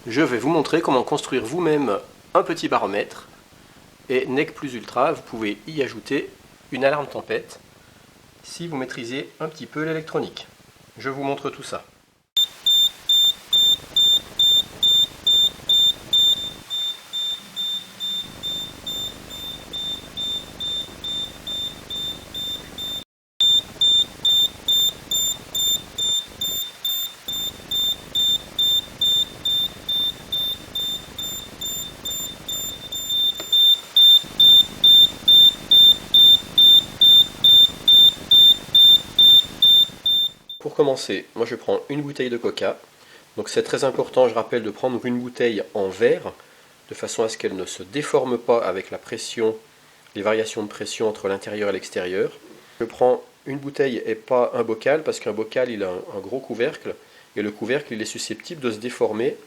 je vais vous montrer comment construire vous-même un petit baromètre. Et NEC Plus Ultra, vous pouvez y ajouter une alarme tempête si vous maîtrisez un petit peu l'électronique. Je vous montre tout ça. Pour commencer, moi je prends une bouteille de coca. Donc c'est très important, je rappelle, de prendre une bouteille en verre, de façon à ce qu'elle ne se déforme pas avec la pression, les variations de pression entre l'intérieur et l'extérieur. Je prends une bouteille et pas un bocal, parce qu'un bocal il a un gros couvercle, et le couvercle il est susceptible de se déformer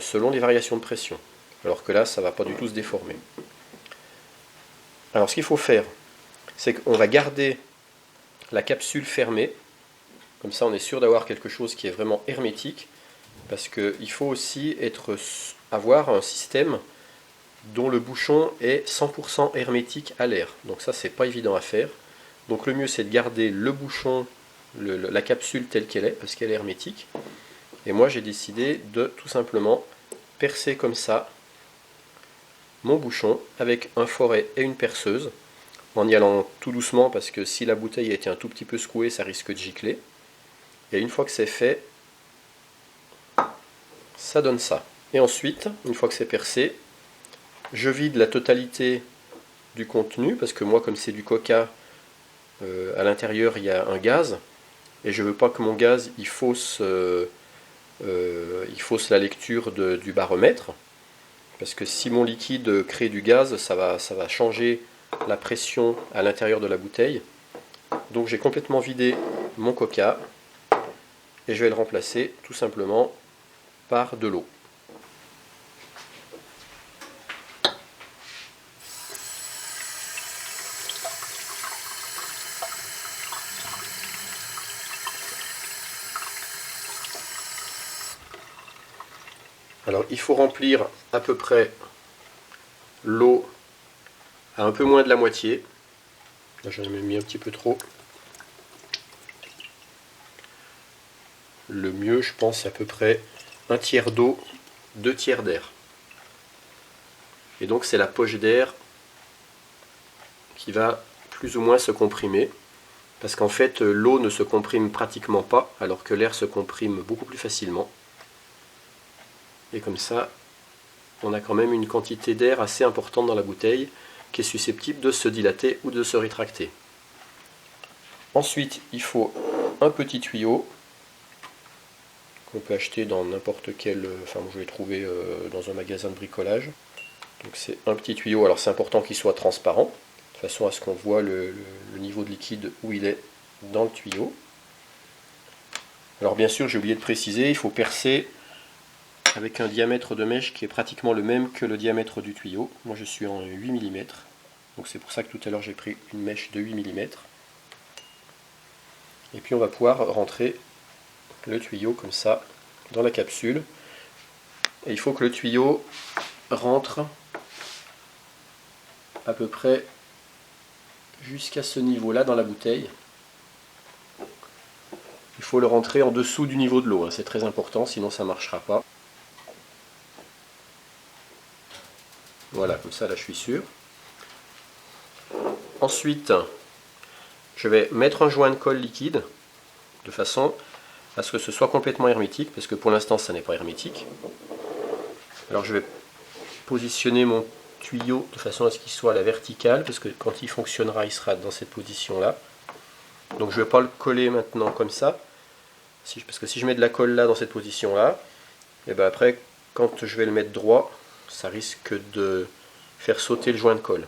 selon les variations de pression. Alors que là, ça ne va pas du tout se déformer. Alors ce qu'il faut faire, c'est qu'on va garder la capsule fermée. Comme ça, on est sûr d'avoir quelque chose qui est vraiment hermétique, parce qu'il faut aussi avoir un système dont le bouchon est 100% hermétique à l'air. Donc ça, c'est pas évident à faire. Donc le mieux, c'est de garder le bouchon, la capsule telle qu'elle est, parce qu'elle est hermétique. Et moi, j'ai décidé de tout simplement percer comme ça mon bouchon avec un foret et une perceuse, en y allant tout doucement, parce que si la bouteille a été un tout petit peu secouée, ça risque de gicler. Et une fois que c'est fait, ça donne ça. Et ensuite, une fois que c'est percé, je vide la totalité du contenu, parce que moi, comme c'est du coca, à l'intérieur il y a un gaz, et je ne veux pas que mon gaz il fausse la lecture du baromètre, parce que si mon liquide crée du gaz, ça va changer la pression à l'intérieur de la bouteille. Donc j'ai complètement vidé mon coca, et je vais le remplacer tout simplement par de l'eau. Alors il faut remplir à peu près l'eau à un peu moins de la moitié. Là j'en ai mis un petit peu trop. Le mieux, je pense, c'est à peu près un tiers d'eau, 2 tiers d'air. Et donc c'est la poche d'air qui va plus ou moins se comprimer, parce qu'en fait l'eau ne se comprime pratiquement pas, alors que l'air se comprime beaucoup plus facilement. Et comme ça, on a quand même une quantité d'air assez importante dans la bouteille, qui est susceptible de se dilater ou de se rétracter. Ensuite, il faut un petit tuyau, qu'on peut acheter dans n'importe quel, enfin je l'ai trouvé dans un magasin de bricolage. Donc c'est un petit tuyau, alors c'est important qu'il soit transparent, de façon à ce qu'on voit le niveau de liquide où il est dans le tuyau. Alors bien sûr, j'ai oublié de préciser, il faut percer avec un diamètre de mèche qui est pratiquement le même que le diamètre du tuyau. Moi je suis en 8 mm, donc c'est pour ça que tout à l'heure j'ai pris une mèche de 8 mm. Et puis on va pouvoir rentrer le tuyau comme ça dans la capsule. Et il faut que le tuyau rentre à peu près jusqu'à ce niveau-là dans la bouteille. Il faut le rentrer en dessous du niveau de l'eau, hein. C'est très important, sinon ça ne marchera pas. Voilà, comme ça là je suis sûr. Ensuite, je vais mettre un joint de colle liquide, de façon à ce que ce soit complètement hermétique, parce que pour l'instant ça n'est pas hermétique. Alors je vais positionner mon tuyau de façon à ce qu'il soit à la verticale, parce que quand il fonctionnera, il sera dans cette position-là. Donc je ne vais pas le coller maintenant comme ça, parce que si je mets de la colle là, dans cette position-là, et bien après, quand je vais le mettre droit, ça risque de faire sauter le joint de colle.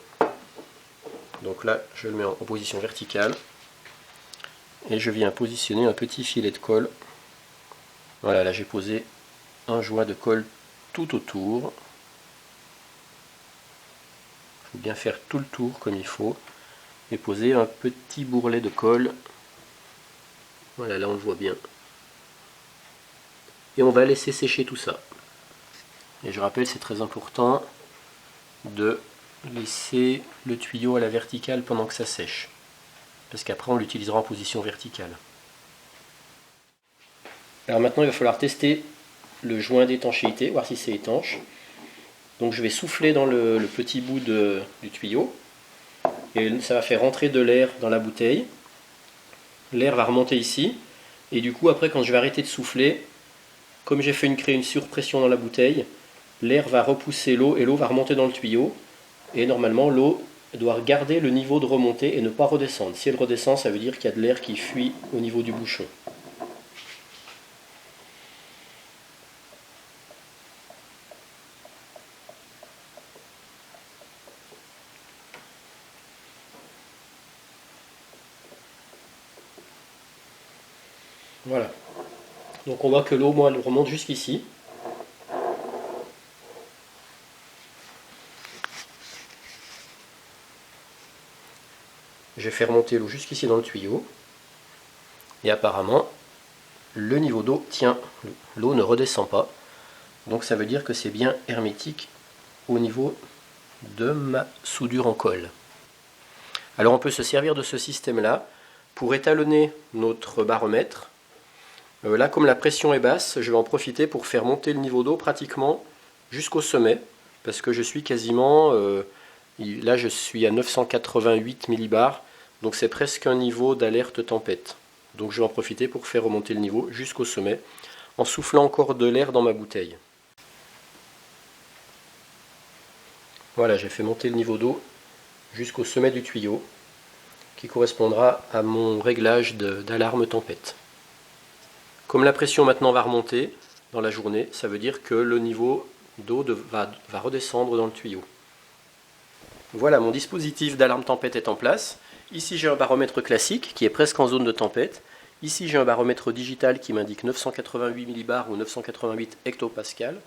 Donc là, je le mets en position verticale, et je viens positionner un petit filet de colle. Voilà, là j'ai posé un joint de colle tout autour. Il faut bien faire tout le tour comme il faut, et poser un petit bourrelet de colle. Voilà, là on le voit bien. Et on va laisser sécher tout ça. Et je rappelle, c'est très important de laisser le tuyau à la verticale pendant que ça sèche, parce qu'après on l'utilisera en position verticale. Alors maintenant il va falloir tester le joint d'étanchéité, voir si c'est étanche. Donc je vais souffler dans le petit bout du tuyau, et ça va faire rentrer de l'air dans la bouteille. L'air va remonter ici, et du coup après quand je vais arrêter de souffler, comme j'ai fait créer une surpression dans la bouteille, l'air va repousser l'eau et l'eau va remonter dans le tuyau. Et normalement, l'eau doit garder le niveau de remontée et ne pas redescendre. Si elle redescend, ça veut dire qu'il y a de l'air qui fuit au niveau du bouchon. Voilà. Donc on voit que l'eau, moi, elle remonte jusqu'ici. J'ai fait remonter l'eau jusqu'ici dans le tuyau. Et apparemment, le niveau d'eau tient. L'eau ne redescend pas. Donc ça veut dire que c'est bien hermétique au niveau de ma soudure en colle. Alors on peut se servir de ce système-là pour étalonner notre baromètre. Là, comme la pression est basse, je vais en profiter pour faire monter le niveau d'eau pratiquement jusqu'au sommet, parce que je suis quasiment, là je suis à 988 millibars, donc c'est presque un niveau d'alerte tempête. Donc je vais en profiter pour faire remonter le niveau jusqu'au sommet, en soufflant encore de l'air dans ma bouteille. Voilà, j'ai fait monter le niveau d'eau jusqu'au sommet du tuyau, qui correspondra à mon réglage d'alarme tempête. Comme la pression maintenant va remonter dans la journée, ça veut dire que le niveau d'eau va redescendre dans le tuyau. Voilà, mon dispositif d'alarme tempête est en place. Ici j'ai un baromètre classique qui est presque en zone de tempête. Ici j'ai un baromètre digital qui m'indique 988 millibars ou 988 hectopascales.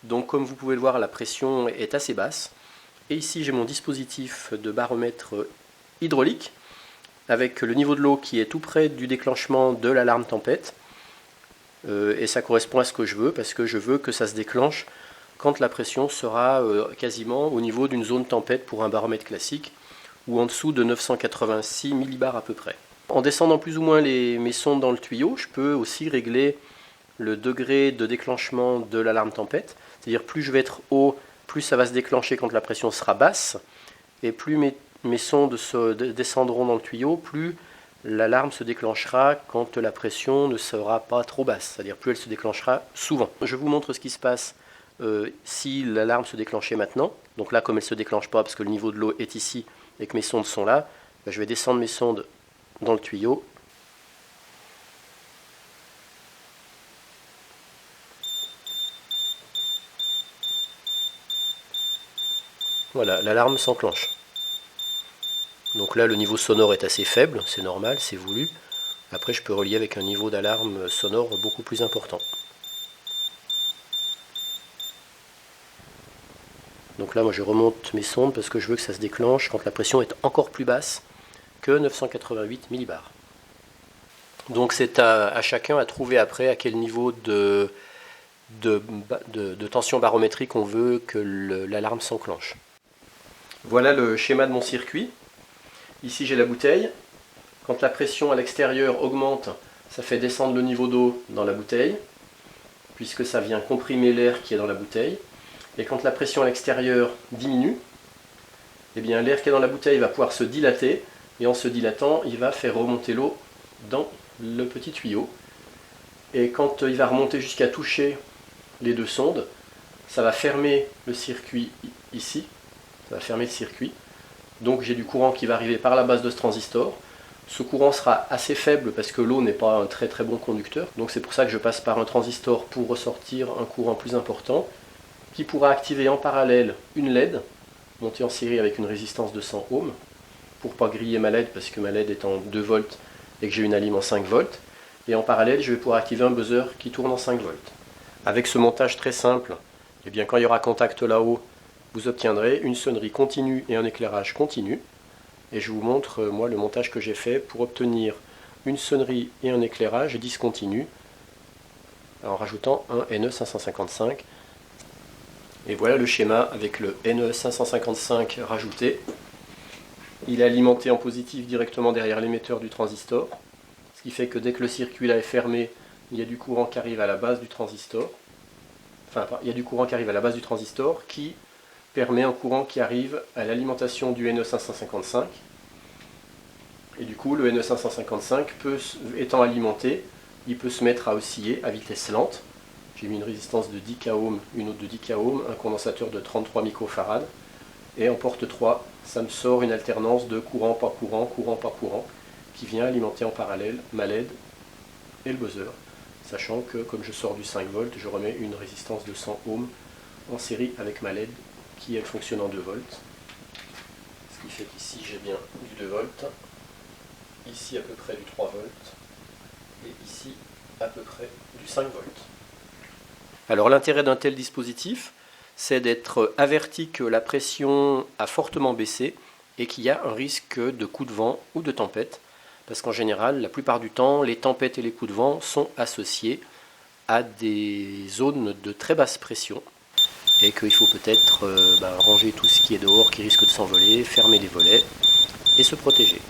Donc comme vous pouvez le voir, la pression est assez basse. Et ici j'ai mon dispositif de baromètre hydraulique avec le niveau de l'eau qui est tout près du déclenchement de l'alarme tempête. Et ça correspond à ce que je veux, parce que je veux que ça se déclenche quand la pression sera quasiment au niveau d'une zone tempête pour un baromètre classique, ou en dessous de 986 millibars à peu près. En descendant plus ou moins mes sondes dans le tuyau, je peux aussi régler le degré de déclenchement de l'alarme tempête, c'est-à-dire plus je vais être haut, plus ça va se déclencher quand la pression sera basse, et plus mes sondes descendront dans le tuyau, plus l'alarme se déclenchera quand la pression ne sera pas trop basse, c'est-à-dire plus elle se déclenchera souvent. Je vous montre ce qui se passe si l'alarme se déclenchait maintenant. Donc là, comme elle ne se déclenche pas parce que le niveau de l'eau est ici et que mes sondes sont là, je vais descendre mes sondes dans le tuyau. Voilà, l'alarme s'enclenche. Donc là, le niveau sonore est assez faible, c'est normal, c'est voulu. Après, je peux relier avec un niveau d'alarme sonore beaucoup plus important. Donc là, moi, je remonte mes sondes parce que je veux que ça se déclenche quand la pression est encore plus basse que 988 millibars. Donc c'est à chacun à trouver après à quel niveau de tension barométrique on veut que l'alarme s'enclenche. Voilà le schéma de mon circuit. Ici j'ai la bouteille. Quand la pression à l'extérieur augmente, ça fait descendre le niveau d'eau dans la bouteille, puisque ça vient comprimer l'air qui est dans la bouteille. Et quand la pression à l'extérieur diminue, eh bien l'air qui est dans la bouteille va pouvoir se dilater, et en se dilatant, il va faire remonter l'eau dans le petit tuyau. Et quand il va remonter jusqu'à toucher les deux sondes, ça va fermer le circuit ici, ça va fermer le circuit. Donc j'ai du courant qui va arriver par la base de ce transistor. Ce courant sera assez faible parce que l'eau n'est pas un très très bon conducteur. Donc c'est pour ça que je passe par un transistor pour ressortir un courant plus important, qui pourra activer en parallèle une LED, montée en série avec une résistance de 100 ohms, pour ne pas griller ma LED parce que ma LED est en 2 volts et que j'ai une alim en 5 volts. Et en parallèle, je vais pouvoir activer un buzzer qui tourne en 5 volts. Avec ce montage très simple, eh bien, quand il y aura contact là-haut, vous obtiendrez une sonnerie continue et un éclairage continu. Et je vous montre moi le montage que j'ai fait pour obtenir une sonnerie et un éclairage discontinu en rajoutant un NE555. Et voilà le schéma avec le NE555 rajouté. Il est alimenté en positif directement derrière l'émetteur du transistor, ce qui fait que dès que le circuit là est fermé, il y a du courant qui arrive à la base du transistor. Enfin, il y a du courant qui arrive à la base du transistor qui permet un courant qui arrive à l'alimentation du NE555. Et du coup, le NE555 étant alimenté, il peut se mettre à osciller à vitesse lente. J'ai mis une résistance de 10 kΩ, une autre de 10 kΩ, un condensateur de 33 microfarads. Et en porte 3, ça me sort une alternance de courant par courant, courant par courant, qui vient alimenter en parallèle ma LED et le buzzer. Sachant que comme je sors du 5 volts, je remets une résistance de 100 ohms en série avec ma LED qui elle fonctionne en 2 volts. Ce qui fait qu'ici j'ai bien du 2 volts, ici à peu près du 3 volts et ici à peu près du 5 volts. Alors l'intérêt d'un tel dispositif, c'est d'être averti que la pression a fortement baissé et qu'il y a un risque de coup de vent ou de tempête. Parce qu'en général, la plupart du temps, les tempêtes et les coups de vent sont associés à des zones de très basse pression. Et qu'il faut peut-être ranger tout ce qui est dehors qui risque de s'envoler, fermer les volets et se protéger.